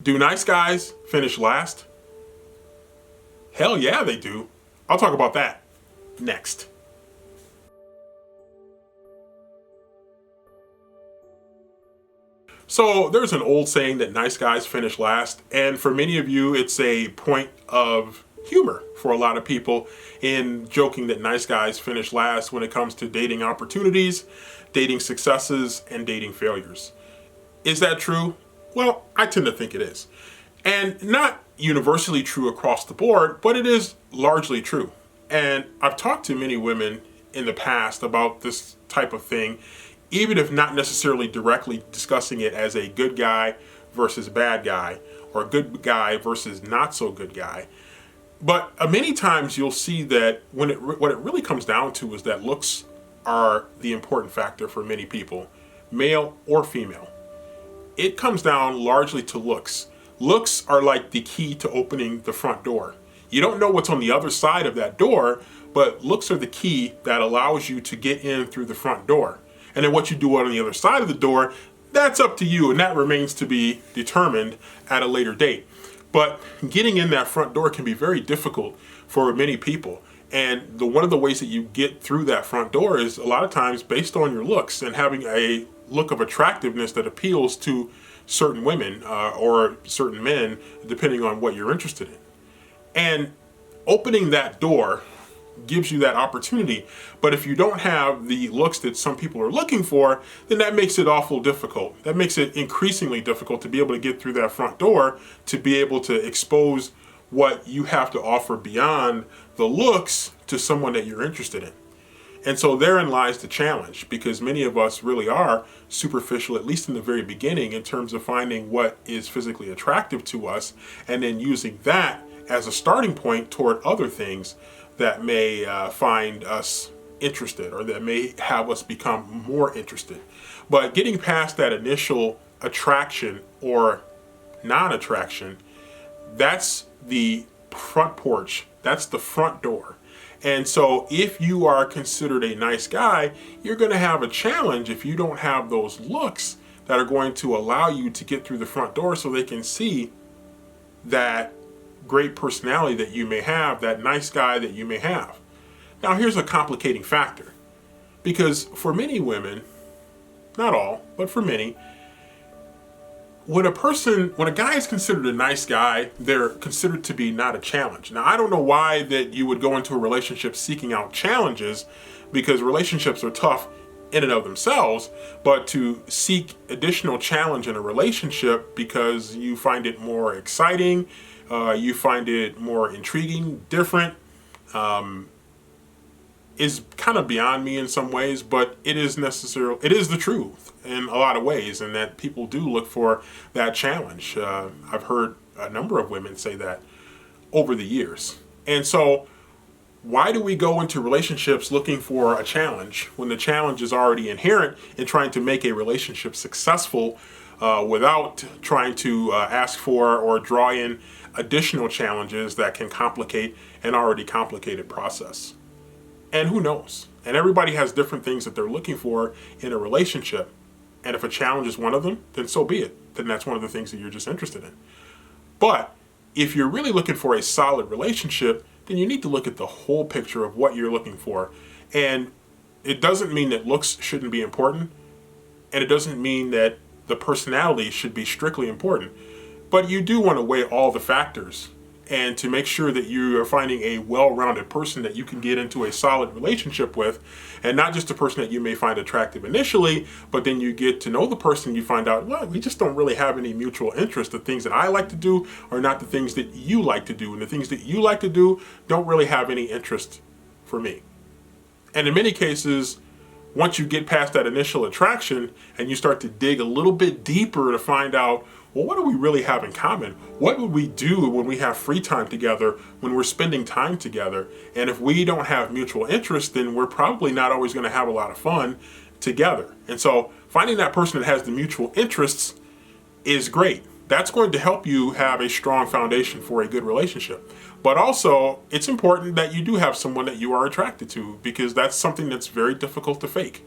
Do nice guys finish last? Hell yeah, they do. I'll talk about that next. So, there's an old saying that nice guys finish last, and for many of you, it's a point of humor for a lot of people in joking that nice guys finish last when it comes to dating opportunities, dating successes, and dating failures. Is that true? Well, I tend to think it is. And not universally true across the board, but it is largely true. And I've talked to many women in the past about this type of thing, even if not necessarily directly discussing it as a good guy versus bad guy, or good guy versus not so good guy. But many times you'll see that what it really comes down to is that looks are the important factor for many people, male or female. It comes down largely to looks. Looks are like the key to opening the front door. You don't know what's on the other side of that door, but looks are the key that allows you to get in through the front door. And then what you do on the other side of the door, that's up to you, and that remains to be determined at a later date. But getting in that front door can be very difficult for many people. And one of the ways that you get through that front door is a lot of times based on your looks and having a look of attractiveness that appeals to certain women or certain men, depending on what you're interested in. And opening that door gives you that opportunity. But if you don't have the looks that some people are looking for, then that makes it awful difficult. That makes it increasingly difficult to be able to get through that front door, to be able to expose what you have to offer beyond the looks to someone that you're interested in. And so therein lies the challenge, because many of us really are superficial, at least in the very beginning, in terms of finding what is physically attractive to us and then using that as a starting point toward other things that may find us interested or that may have us become more interested. But getting past that initial attraction or non-attraction, that's the front porch, that's the front door. And so if you are considered a nice guy, you're going to have a challenge if you don't have those looks that are going to allow you to get through the front door so they can see that great personality that you may have, that nice guy that you may have. Now, here's a complicating factor, because for many women, not all, but for many, when a guy is considered a nice guy, they're considered to be not a challenge. Now, I don't know why that you would go into a relationship seeking out challenges, because relationships are tough in and of themselves, but to seek additional challenge in a relationship because you find it more exciting, you find it more intriguing, different, is kind of beyond me in some ways, but it is the truth in a lot of ways, and that people do look for that challenge. I've heard a number of women say that over the years. And so why do we go into relationships looking for a challenge when the challenge is already inherent in trying to make a relationship successful without trying to ask for or draw in additional challenges that can complicate an already complicated process? And who knows? And everybody has different things that they're looking for in a relationship. And if a challenge is one of them, then so be it. Then that's one of the things that you're just interested in. But if you're really looking for a solid relationship, then you need to look at the whole picture of what you're looking for. And it doesn't mean that looks shouldn't be important. And it doesn't mean that the personality should be strictly important. But you do want to weigh all the factors and to make sure that you are finding a well-rounded person that you can get into a solid relationship with, and not just a person that you may find attractive initially, but then you get to know the person, you find out, well, we just don't really have any mutual interest. The things that I like to do are not the things that you like to do, and the things that you like to do don't really have any interest for me. And in many cases, once you get past that initial attraction and you start to dig a little bit deeper to find out, well, what do we really have in common? What would we do when we have free time together, when we're spending time together? And if we don't have mutual interest, then we're probably not always going to have a lot of fun together. And so finding that person that has the mutual interests is great. That's going to help you have a strong foundation for a good relationship. But also, it's important that you do have someone that you are attracted to, because that's something that's very difficult to fake.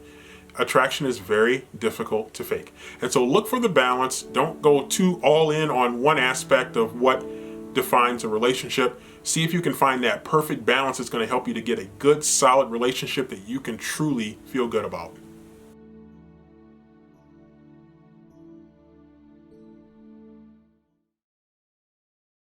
attraction is very difficult to fake. And so look for the balance. Don't go too all in on one aspect of what defines a relationship. See if you can find that perfect balance that's going to help you to get a good, solid relationship that you can truly feel good about.